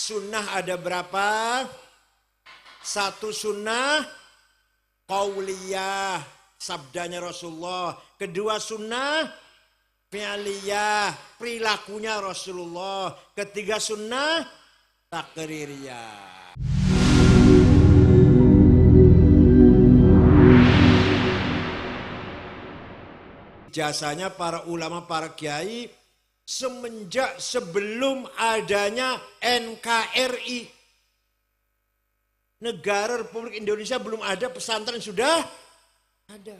Sunnah ada berapa? Satu sunnah qauliyah, sabdanya Rasulullah. Kedua sunnah fi'liyah, perilakunya Rasulullah. Ketiga sunnah takririyah. Jasanya para ulama, para kiai semenjak sebelum adanya NKRI, Negara Republik Indonesia, belum ada pesantren, sudah ada.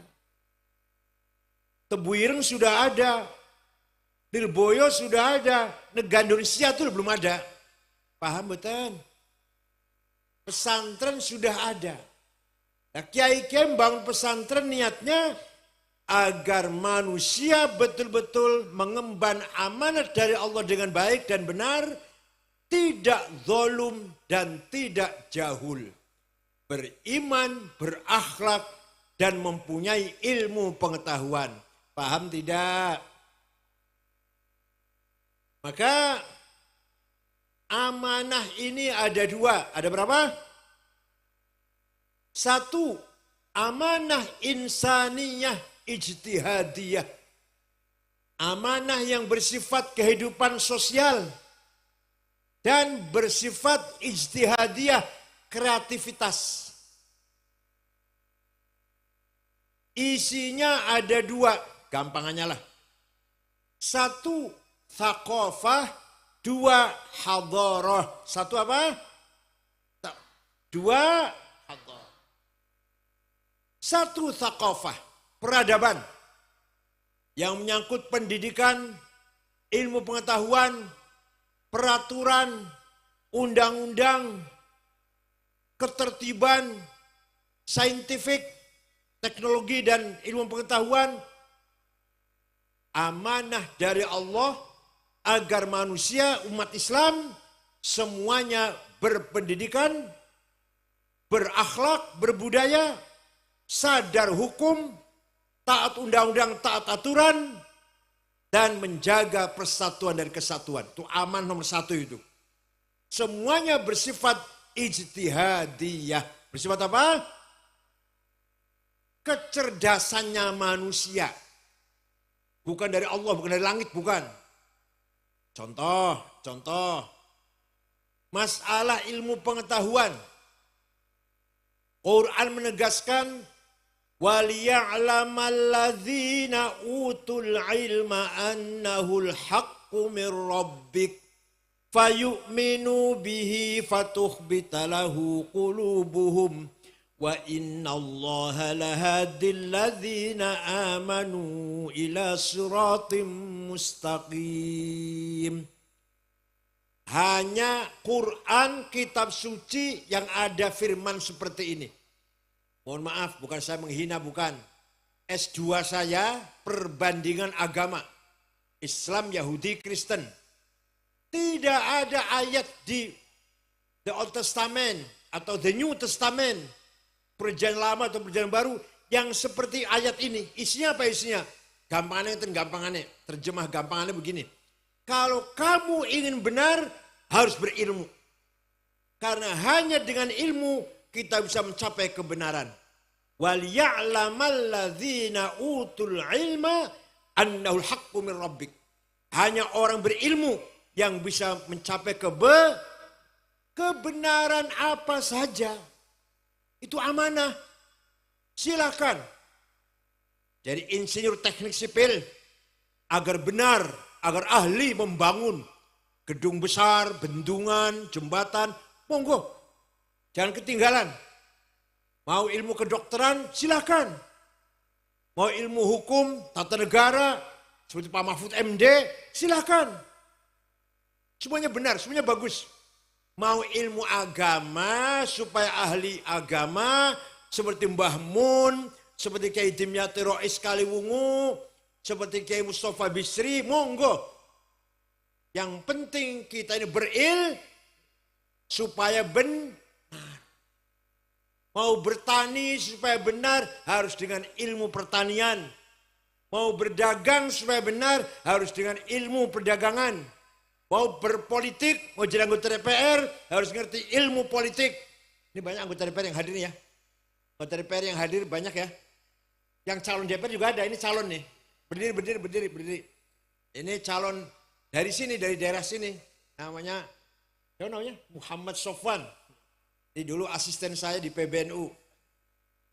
Tebuireng sudah ada, Lirboyo sudah ada, negara Indonesia itu belum ada. Paham betul? Pesantren sudah ada. Nah, kiai-kiai membangun pesantren niatnya agar manusia betul-betul mengemban amanat dari Allah dengan baik dan benar, tidak zalim dan tidak jahul, beriman, berakhlak, dan mempunyai ilmu pengetahuan. Paham tidak? Maka amanah ini ada dua. Ada berapa? Satu, amanah insaniyah ijtihadiyah. Amanah yang bersifat kehidupan sosial dan bersifat ijtihadiyah, kreativitas. Isinya ada dua, gampangannya lah. Satu, thaqafah, dua, hadarah. Satu apa? Dua, hadarah. Satu, thaqafah, peradaban yang menyangkut pendidikan, ilmu pengetahuan, peraturan, undang-undang, ketertiban, saintifik, teknologi dan ilmu pengetahuan. Amanah dari Allah agar manusia, umat Islam semuanya berpendidikan, berakhlak, berbudaya, sadar hukum, taat undang-undang, taat aturan, dan menjaga persatuan dan kesatuan. Itu aman nomor satu itu. Semuanya bersifat ijtihadiyah. Bersifat apa? Kecerdasannya manusia. Bukan dari Allah, bukan dari langit, bukan. Contoh. Masalah ilmu pengetahuan. Quran menegaskan, وَلِيَعْلَمَ الَّذِينَ أُوتُوا الْعِلْمَ أَنَّهُ الْحَقُّ مِنْ رَبِّكَ فَيُؤْمِنُوا بِهِ فَتُخْبِتَ لَهُ قُلُوبُهُمْ وَإِنَّ اللَّهَ لَهَادِ الَّذِينَ آمَنُوا إِلَى صِرَاطٍ مُسْتَقِيمٍ. Hanya Quran, kitab suci yang ada firman seperti ini. Mohon maaf, bukan saya menghina, bukan. S2 saya perbandingan agama. Islam, Yahudi, Kristen. Tidak ada ayat di The Old Testament atau The New Testament, Perjanjian Lama atau Perjanjian Baru, yang seperti ayat ini. Isinya apa isinya? Gampangannya, terjemah gampangannya begini. Kalau kamu ingin benar, harus berilmu. Karena hanya dengan ilmu kita bisa mencapai kebenaran. وَلْيَعْلَمَ utul ilma annahul haqqu min rabbik. Hanya orang berilmu yang bisa mencapai kebenaran apa saja. Itu amanah. Silakan. Jadi insinyur teknik sipil agar benar, agar ahli membangun gedung besar, bendungan, jembatan, monggo. Jangan ketinggalan. Mau ilmu kedokteran, silakan. Mau ilmu hukum, tata negara, seperti Pak Mahfud MD, silakan. Semuanya benar, semuanya bagus. Mau ilmu agama, supaya ahli agama, seperti Mbah Mun, seperti Kiai Dimyati Rois Kaliwungu, seperti Kiai Mustafa Bisri, monggo. Yang penting kita ini supaya benar. Mau bertani supaya benar harus dengan ilmu pertanian. Mau berdagang supaya benar harus dengan ilmu perdagangan. Mau berpolitik, mau jadi anggota DPR, harus ngerti ilmu politik. Ini banyak anggota DPR yang hadir ya. Anggota DPR yang hadir banyak ya. Yang calon DPR juga ada, ini calon nih. Berdiri. Ini calon dari sini, dari daerah sini. Namanya Muhammad Sofwan. Ini dulu asisten saya di PBNU.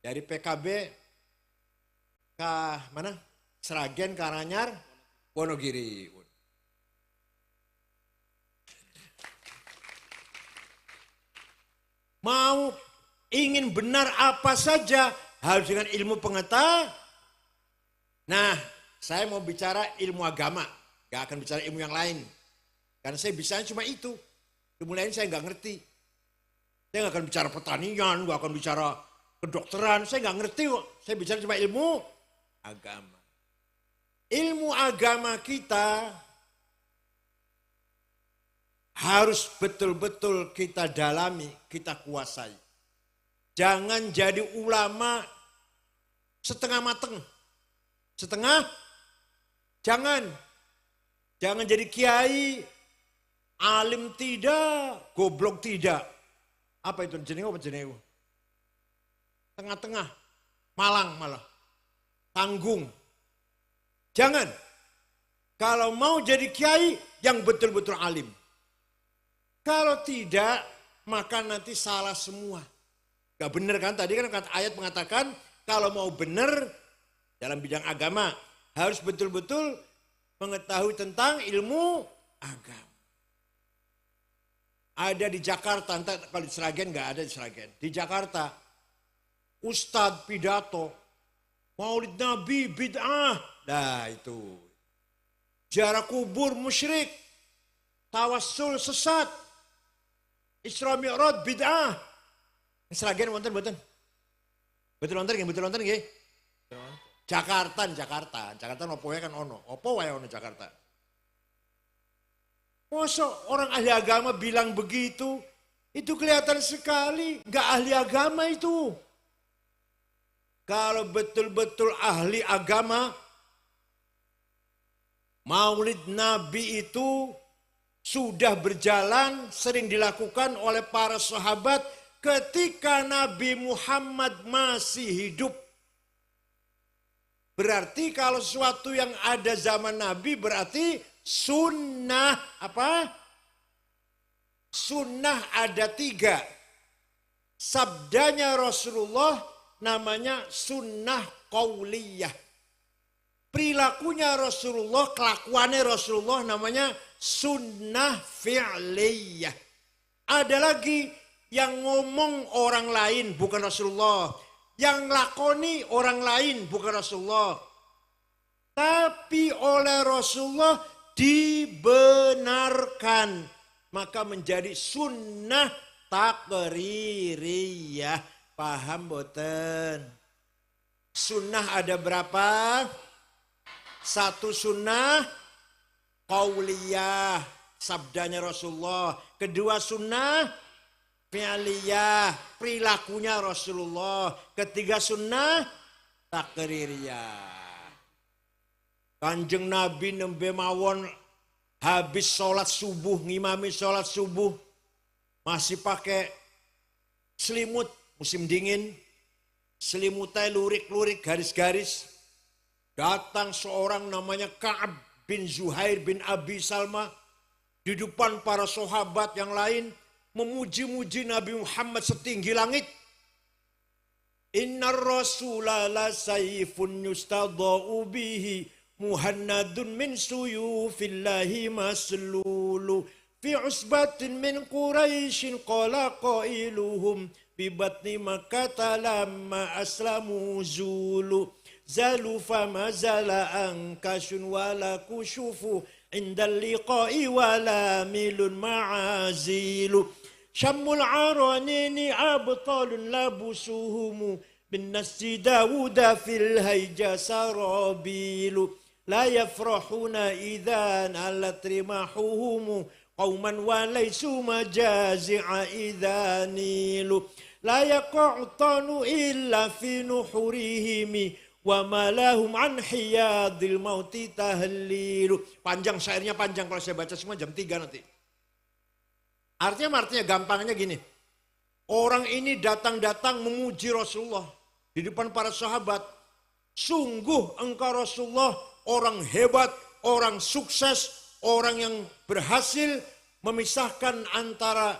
Dari PKB ke mana? Sragen, Karanganyar, Wonogiri. Mau ingin benar apa saja harus dengan ilmu pengetahuan. Nah, saya mau bicara ilmu agama, gak akan bicara ilmu yang lain. Karena saya bisanya cuma itu. Ilmu lain saya gak ngerti. Saya gak akan bicara pertanian, gak akan bicara kedokteran, saya gak ngerti kok. Saya bicara cuma ilmu agama. Ilmu agama kita harus betul-betul kita dalami, kita kuasai. Jangan jadi ulama setengah mateng. Jangan jadi kiai, alim tidak, goblok tidak. Apa itu jenenge apa jenenge? Tengah-tengah, malang malah, tanggung. Jangan. Kalau mau jadi kiai yang betul-betul alim. Kalau tidak, maka nanti salah semua. Gak benar kan? Tadi kan ayat mengatakan kalau mau benar dalam bidang agama harus betul-betul mengetahui tentang ilmu agama. Ada di Jakarta, kalau di Sragen gak ada di Sragen. Di Jakarta, Ustadz pidato, Maulid Nabi bid'ah. Nah itu. Ziarah kubur musyrik, tawassul sesat, Isra Mi'raj bid'ah. Sragen wonten mboten? Betul wonten nggih? Jakarta opo wae kan ono. Opo wae ono Jakarta. Masa orang ahli agama bilang begitu? Itu kelihatan sekali enggak ahli agama itu. Kalau betul-betul ahli agama, Maulid Nabi itu sudah berjalan, sering dilakukan oleh para sahabat ketika Nabi Muhammad masih hidup. Berarti kalau sesuatu yang ada zaman Nabi berarti sunnah apa? Sunnah ada 3. Sabdanya Rasulullah namanya sunnah qauliyah. Perilakunya Rasulullah, kelakuannya Rasulullah namanya sunnah fi'liyah. Ada lagi yang ngomong orang lain bukan Rasulullah. Yang lakoni orang lain bukan Rasulullah. Tapi oleh Rasulullah dibenarkan. Maka menjadi sunnah takririyah. Paham boten? Sunnah ada berapa? 1 sunnah qauliyah, sabdanya Rasulullah. 2 sunnah fi'liyah, perilakunya Rasulullah. 3 sunnah takririyah. Kanjeng Nabi nembe mawon habis sholat subuh, ngimami sholat subuh, masih pakai selimut musim dingin, selimutnya lurik-lurik garis-garis. Datang seorang namanya Ka'ab bin Zuhair bin Abi Salma di depan para sahabat yang lain memuji-muji Nabi Muhammad setinggi langit. Innar rasula la sayfun yustadha'u bihi muhannadun min suyufillahi maslulu fi usbatin min quraishin qala qailuhum bi batni makkah lamma aslamu zulu zalu fama zala ankashun wala kushufu indal liqa'i wala milun ma'azilu syammul aranini abtalun labusuhumu bin nasi dawuda fil hayja sarabilu la yafrahuna idhan alat rimahuhumu qawman walaysu majazi'a idhanilu la yaqa'tanu illa fi nuhurihimi wa malahum an hiyadil mauti tahlilu. Panjang syairnya panjang, kalau saya baca semua jam 3 nanti. Artinya gampangnya gini. Orang ini datang-datang memuji Rasulullah di depan para sahabat. Sungguh engkau Rasulullah orang hebat, orang sukses, orang yang berhasil memisahkan antara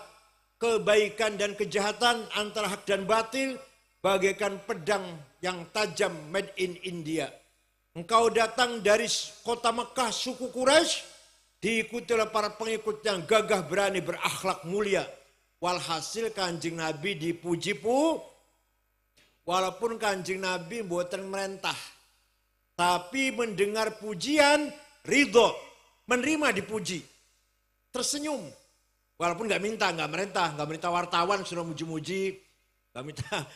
kebaikan dan kejahatan, antara hak dan batil, bagaikan pedang yang tajam made in India. Engkau datang dari kota Mekah, suku Quraisy, diikuti oleh para pengikut yang gagah berani, berakhlak mulia. Walhasil Kanjeng Nabi dipuji-puji, walaupun Kanjeng Nabi mboten merentah, tapi mendengar pujian, ridho, menerima dipuji, tersenyum. Walaupun nggak minta wartawan suruh muji-muji, nggak minta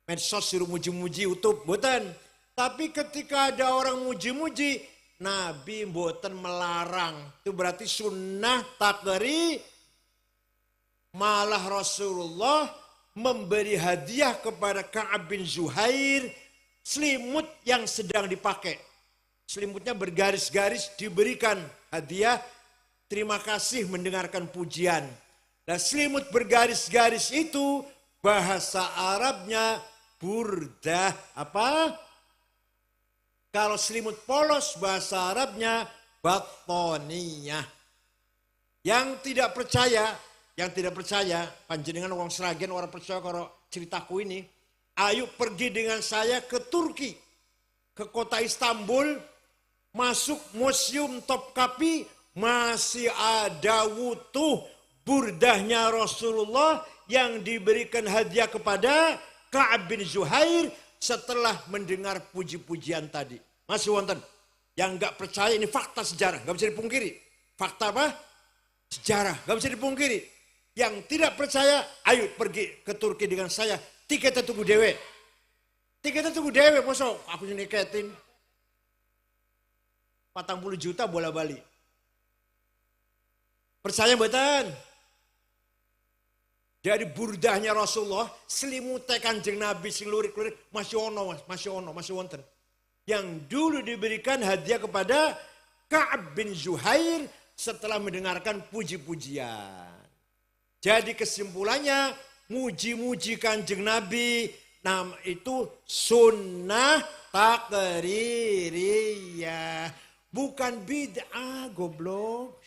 medsos suruh muji-muji YouTube, boten. Tapi ketika ada orang muji-muji, Nabi boten melarang. Itu berarti sunnah takdiri. Malah Rasulullah memberi hadiah kepada Ka'ab bin Zuhair selimut yang sedang dipakai. Selimutnya bergaris-garis, diberikan hadiah. Terima kasih mendengarkan pujian. Nah, selimut bergaris-garis itu bahasa Arabnya burdah. Apa? Kalau selimut polos bahasa Arabnya batoniyah. Yang tidak percaya, panjenengan orang Sragen, orang percaya kalau ceritaku ini, ayo pergi dengan saya ke Turki, ke kota Istanbul, masuk Museum Topkapi, masih ada utuh burdahnya Rasulullah yang diberikan hadiah kepada Ka'ab bin Zuhair setelah mendengar puji-pujian tadi. Masih wonten yang nggak percaya, ini fakta sejarah, nggak bisa dipungkiri. Fakta apa? Sejarah, nggak bisa dipungkiri. Yang tidak percaya, ayo pergi ke Turki dengan saya. Tiketnya tunggu dewe. Tiketnya tunggu dewe, masa aku niketin 40 juta bola bali. Percaya mboten? Dari burdahnya Rasulullah, selimutnya Kanjeng Nabi sing lurik-lurik masih wonten. Yang dulu diberikan hadiah kepada Ka'ab bin Zuhair setelah mendengarkan puji-pujian. Jadi kesimpulannya, muji-muji Kanjeng Nabi, itu sunnah takririyah, bukan bid'ah, goblok.